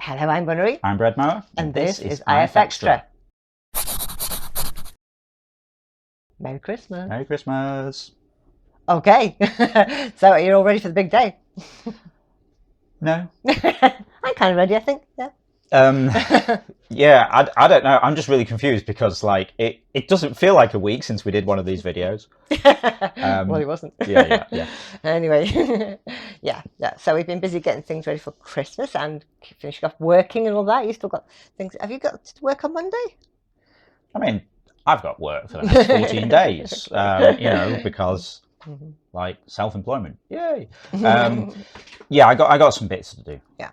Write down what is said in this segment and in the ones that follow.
Hello, I'm Bunnery. I'm Bread Mower. And this is IFXtra. Merry Christmas. Merry Christmas. Okay, so are you all ready for the big day? No. I'm kind of ready, I think. Yeah. Yeah, I don't know. I'm just really confused because like it doesn't feel like a week since we did one of these videos. Well, it wasn't. Yeah. Anyway, yeah. So we've been busy getting things ready for Christmas and finishing off working and all that. You still got things. Have you got to work on Monday? I mean, I've got work for the next 14 days. You know, because like self-employment. Yay. Yeah, I got some bits to do. Yeah.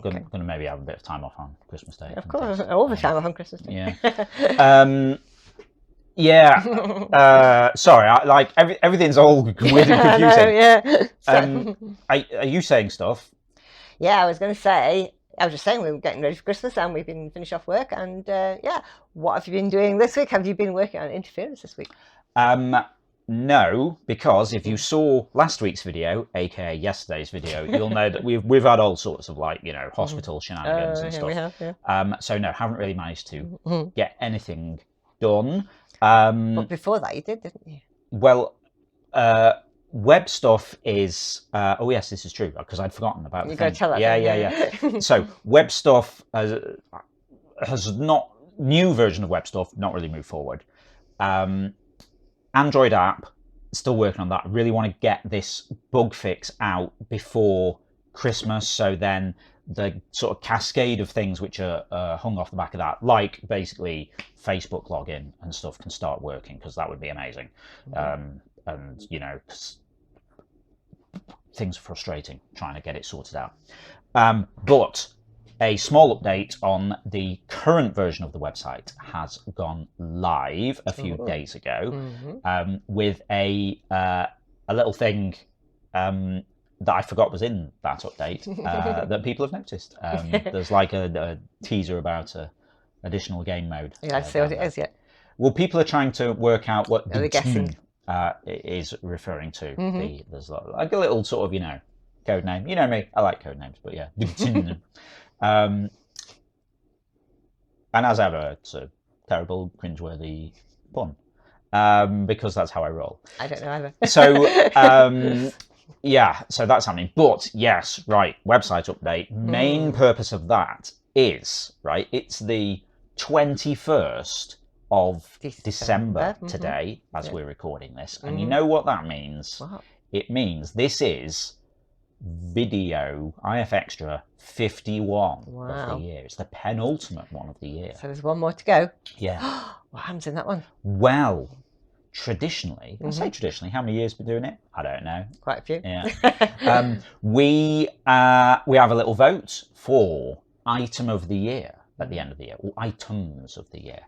Okay. Gonna maybe have a bit of time off on Christmas Day. Of course, all the time off on Christmas Day. Yeah. Sorry, everything's all weird and confusing. Yeah. Are you saying stuff? Yeah, I was just saying we were getting ready for Christmas and we've been finished off work and yeah. What have you been doing this week? Have you been working on interference this week? No, because if you saw last week's video, aka yesterday's video, you'll know that we've had all sorts of like, you know, hospital shenanigans and stuff. We have, yeah. So no, haven't really managed to get anything done. But before that you did, didn't you? Well, web stuff is oh yes, this is true because I'd forgotten about You got to tell that. Yeah. So web stuff has not, new version of web stuff not really moved forward. Android app, still working on that. I really want to get this bug fix out before Christmas, so then the sort of cascade of things which are hung off the back of that, like basically Facebook login and stuff, can start working, because that would be amazing. And you know, things are frustrating trying to get it sorted out. But a small update on the current version of the website has gone live a few days ago, with a little thing that I forgot was in that update that people have noticed. There's like a teaser about additional game mode. Yeah, I'd say what it is yet. Well, people are trying to work out what the guessing is referring to. There's like a little sort of, you know, code name. You know me, I like code names, but yeah. And as ever, it's a terrible, cringeworthy pun, because that's how I roll. I don't know either. So, yeah, so that's happening. But yes, right, website update. Main purpose of that is, right, it's the 21st of December today, as we're recording this. And you know what that means? What? It means this is video IFXtra 51 of the year. It's the penultimate one of the year. So there's one more to go. Yeah. What happens in that one? Well, traditionally, I say traditionally, how many years been doing it? I don't know. Quite a few. Yeah. We have a little vote for item of the year at the end of the year, or items of the year.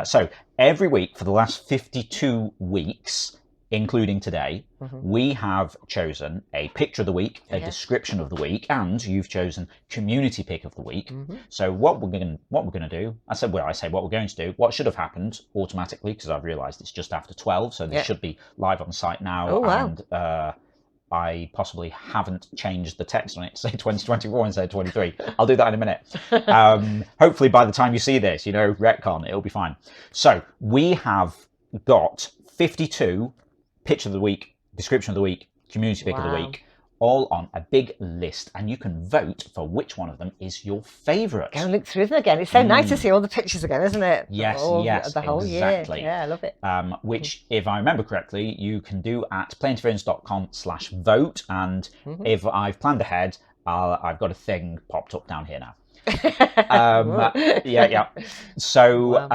So every week for the last 52 weeks, including today, we have chosen a picture of the week, a description of the week, and you've chosen community pick of the week. So what we're going to do, I say what we're going to do, what should have happened automatically, because I've realised it's just after 12, so this should be live on the site now. Oh, wow. And I possibly haven't changed the text on it to say 2024 instead of 23. I'll do that in a minute. Hopefully by the time you see this, you know, retcon, it'll be fine. So we have got 52 picture of the week, description of the week, community pick of the week, all on a big list, and you can vote for which one of them is your favourite. Go and look through them again. It's so nice to see all the pictures again, isn't it? Yes, the whole exactly. year. Yeah, I love it. Which, if I remember correctly, you can do at playinterference.com/vote, and if I've planned ahead, I've got a thing popped up down here now. Yeah. So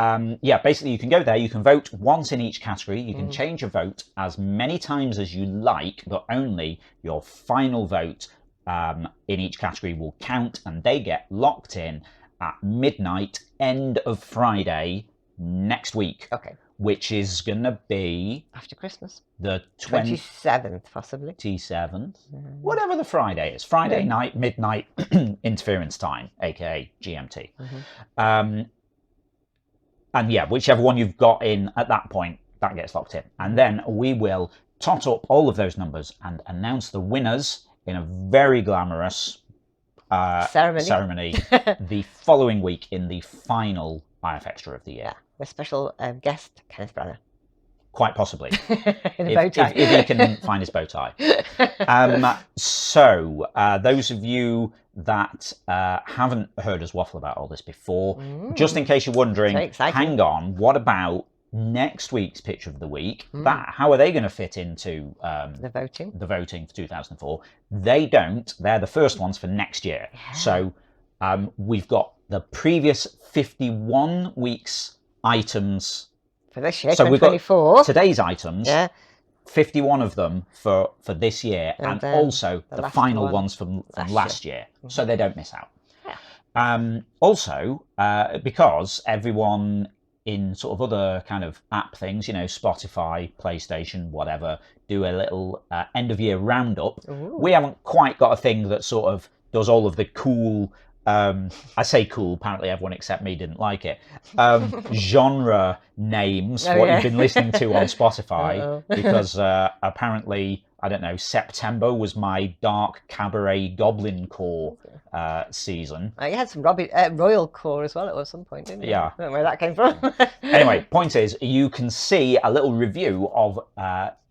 yeah, basically you can go there, you can vote once in each category, you can change your vote as many times as you like, but only your final vote in each category will count, and they get locked in at midnight, end of Friday next week. Okay. Which is gonna be after Christmas, the 27th, possibly. 27th, whatever the Friday is. Friday night, midnight interference time, aka GMT. And yeah, whichever one you've got in at that point, that gets locked in. And then we will tot up all of those numbers and announce the winners in a very glamorous, ceremony the following week in the final IFXtra of the year. Yeah, with special guest Kenneth Branagh. Quite possibly. In a bow tie. If he can find his bow tie. So, those of you that haven't heard us waffle about all this before, just in case you're wondering, hang on, what about next week's Picture of the Week? How are they going to fit into the voting for 2004? They don't. They're the first ones for next year. Yeah. So we've got the previous 51 weeks items for this year. So we've got today's items. Yeah. 51 of them for this year, and also the final ones from last year. So they don't miss out. Yeah. Also, because everyone in sort of other kind of app things, Spotify, PlayStation, whatever, do a little end of year roundup. Ooh. We haven't quite got a thing that sort of does all of the cool, I say cool, apparently everyone except me didn't like it, genre names, what you've been listening to on Spotify, because apparently, I don't know, September was my dark cabaret goblin core season. You had some royal core as well at some point, didn't you? Yeah. I don't know where that came from. Anyway, point is, you can see a little review of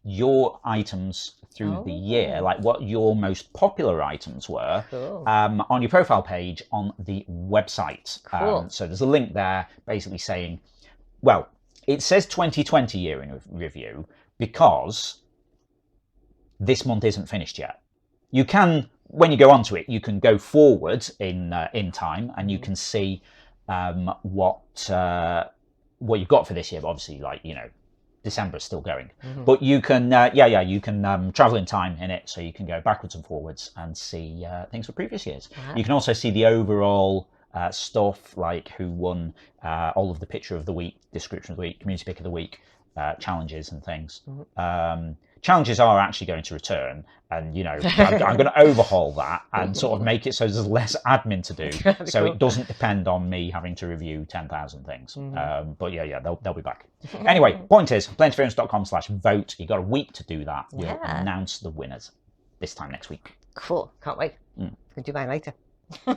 your items through the year, like what your most popular items were, on your profile page on the website. Cool. So there's a link there basically saying, well, it says 2020 year in review because this month isn't finished yet. You can, when you go onto it, you can go forward in time and you can see what you've got for this year. But obviously, December is still going, but you can, you can travel in time in it, so you can go backwards and forwards and see things for previous years. Wow. You can also see the overall stuff, like who won all of the Picture of the Week, Description of the Week, Community Pick of the Week, challenges and things. Challenges are actually going to return, and I'm going to overhaul that and sort of make it so there's less admin to do, so it doesn't depend on me having to review 10,000 things. But they'll be back. Anyway, point is, plentyofilms.com/vote. You've got a week to do that. We'll announce the winners this time next week. Cool, can't wait. Can do mine later.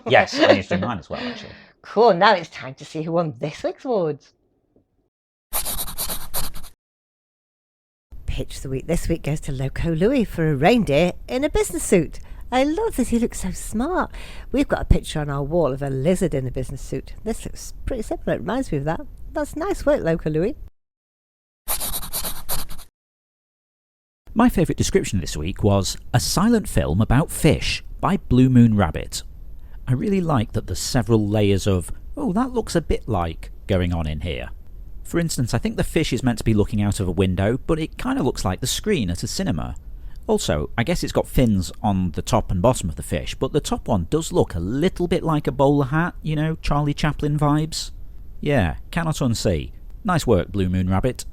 Yes, I need to do mine as well, actually. Cool, now it's time to see who won this week's awards. Pitch of the week this week goes to Loco Louis for a reindeer in a business suit. I love this, he looks so smart. We've got a picture on our wall of a lizard in a business suit. This looks pretty similar, it reminds me of that. That's nice work, Loco Louis. My favourite description this week was a silent film about fish by Blue Moon Rabbit. I really like that there's several layers of, that looks a bit like, going on in here. For instance, I think the fish is meant to be looking out of a window, but it kind of looks like the screen at a cinema. Also, I guess it's got fins on the top and bottom of the fish, but the top one does look a little bit like a bowler hat, Charlie Chaplin vibes. Yeah, cannot unsee. Nice work, Blue Moon Rabbit.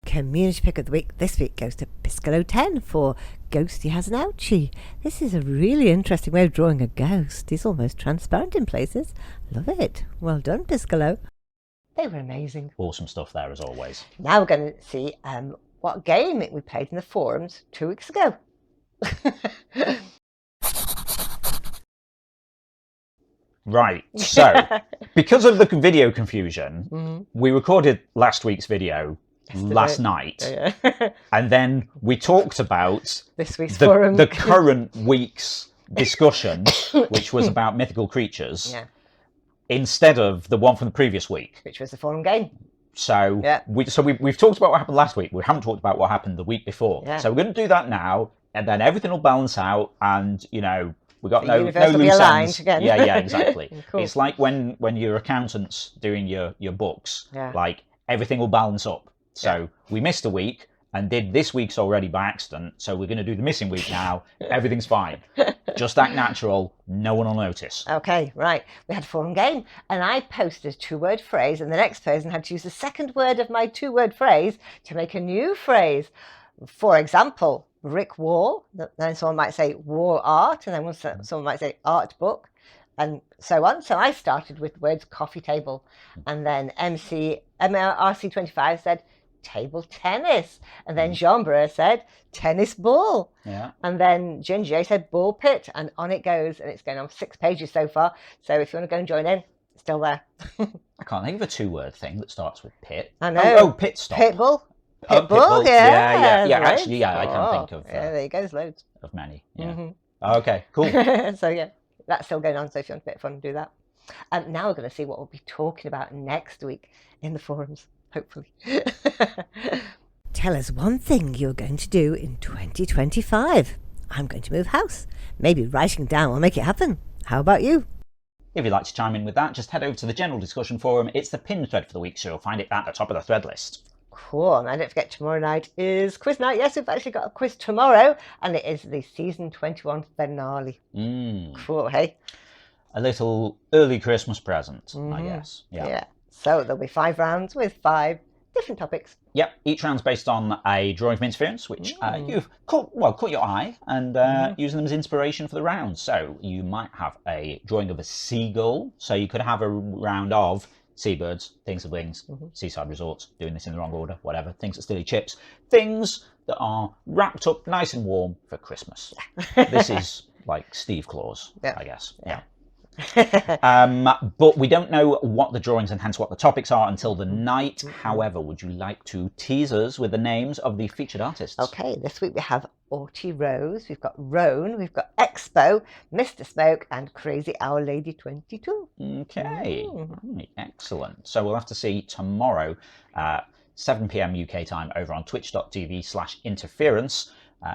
Community Pick of the Week this week goes to Piscolo 10 for Ghosty Has an Ouchie. This is a really interesting way of drawing a ghost. It's almost transparent in places. Love it. Well done, Piscolo. They were amazing. Awesome stuff there, as always. Now we're going to see what game we played in the forums 2 weeks ago. Right, so because of the video confusion, we recorded last week's video last night, and then we talked about this week's forum. The current week's discussion, which was about mythical creatures, instead of the one from the previous week, which was the forum game. So we've talked about what happened last week. We haven't talked about what happened the week before. So we're going to do that now, and then everything will balance out, and we got no loose ends. Again. Yeah, exactly. Cool. It's like when your accountant's doing your books, like everything will balance up. So we missed a week and did this week's already by accident. So we're going to do the missing week now. Everything's fine. Just act natural. No one will notice. Okay, right. We had a forum game and I posted a 2-word phrase and the next person had to use the second word of my 2-word phrase to make a new phrase. For example, brick wall. Then someone might say wall art, and then someone might say art book, and so on. So I started with the words coffee table, and then RC25 said table tennis. And then Jean-Bert said tennis ball. Yeah. And then Ginger said ball pit. And on it goes. And it's going on 6 pages so far. So if you want to go and join in, it's still there. I can't think of a 2-word thing that starts with pit. I know. Oh, pit stop. Pitbull. Oh, Pitbull, yeah. Yeah, Loads. actually, yeah, I can think of yeah, there you go, there's loads. of many. Yeah. Mm-hmm. Okay, cool. So yeah, that's still going on. So if you want a bit of fun, do that. And now we're going to see what we'll be talking about next week in the forums, hopefully. Tell us one thing you're going to do in 2025. I'm going to move house. Maybe writing down will make it happen. How about you? If you'd like to chime in with that, just head over to the general discussion forum. It's the pinned thread for the week, so you'll find it at the top of the thread list. Cool. And don't forget, tomorrow night is quiz night. Yes, we've actually got a quiz tomorrow, and it is the season 21 finale. Cool, hey? A little early Christmas present, I guess. Yeah. So there'll be 5 rounds with 5 different topics. Yep. Each round's based on a drawing from interference, which you've caught your eye and using them as inspiration for the round. So you might have a drawing of a seagull. So you could have a round of seabirds, things of wings, seaside resorts, doing this in the wrong order, whatever, things that steal chips, things that are wrapped up nice and warm for Christmas. This is like Steve Claus, I guess. Yeah. But we don't know what the drawings and hence what the topics are until the night. However, would you like to tease us with the names of the featured artists? Okay, this week we have Aughty Rose, we've got Roan, we've got Expo, Mr. Smoke, and Crazy Owl Lady 22. Okay, right, excellent. So we'll have to see tomorrow, 7 p.m. UK time, over on twitch.tv/interference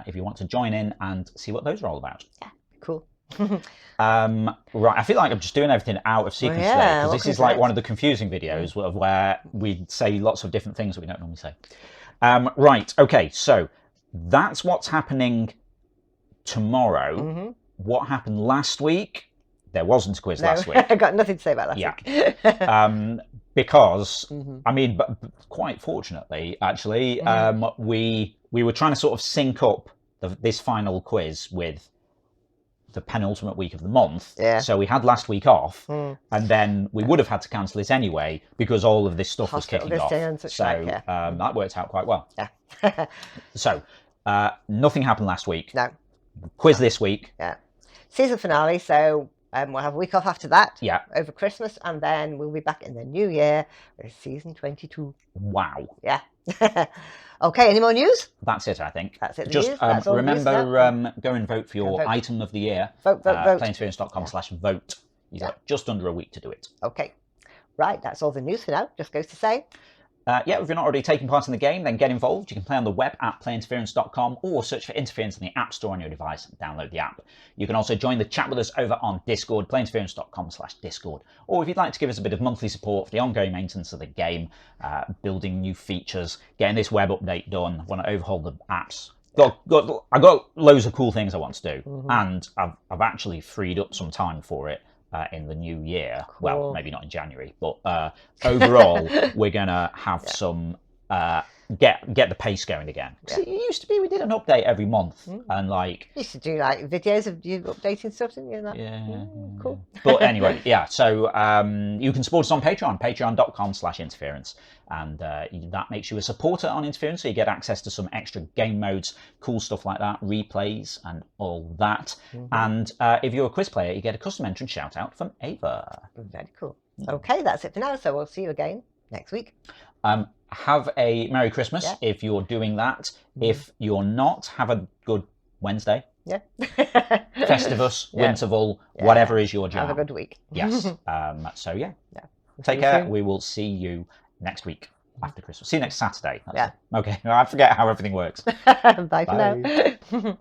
if you want to join in and see what those are all about. Yeah, cool. Right, I feel like I'm just doing everything out of sequence today, because this is like one of the confusing videos of where we say lots of different things that we don't normally say. Right, okay, so that's what's happening tomorrow. What happened last week? There wasn't a quiz last week. I got nothing to say about last week. Because, I mean, but quite fortunately, actually, we were trying to sort of sync up this final quiz with the penultimate week of the month. So we had last week off, and then we would have had to cancel it anyway because all of this stuff was kicking off. So that worked out quite well. Yeah. So nothing happened last week. No. Quiz this week. Yeah. Season finale, so we'll have a week off after that. Yeah. Over Christmas, and then we'll be back in the new year with season 22. Wow. Yeah. Okay, any more news? That's it, I think. That's it. Just remember, go and vote for your item of the year. Vote. Playinterference.com/vote. You've got just under a week to do it. Okay. Right, that's all the news for now. Just goes to say. Yeah, if you're not already taking part in the game, then get involved. You can play on the web at playinterference.com or search for Interference in the App Store on your device and download the app. You can also join the chat with us over on Discord, playinterference.com/Discord. Or if you'd like to give us a bit of monthly support for the ongoing maintenance of the game, building new features, getting this web update done, want to overhaul the apps. I've got loads of cool things I want to do, and I've actually freed up some time for it. In the new year. Cool. Well, maybe not in January, but overall, we're going to have some, get the pace going again. It used to be we did an update every month, and like... You used to do like videos of you updating stuff, didn't you? That? Yeah. Cool. But anyway, yeah, so you can support us on Patreon, patreon.com/interference. And that makes you a supporter on Interference, so you get access to some extra game modes, cool stuff like that, replays and all that. And if you're a quiz player, you get a custom entrance shout out from Ava. Very cool. Okay, that's it for now. So we'll see you again next week. Have a Merry Christmas if you're doing that. If you're not, have a good Wednesday. Yeah. Festivus, Winterval, whatever is your jam. Have a good week. Yes. So yeah. Take care. We will see you next week after Christmas. See you next Saturday. Okay. I forget how everything works. Bye for now.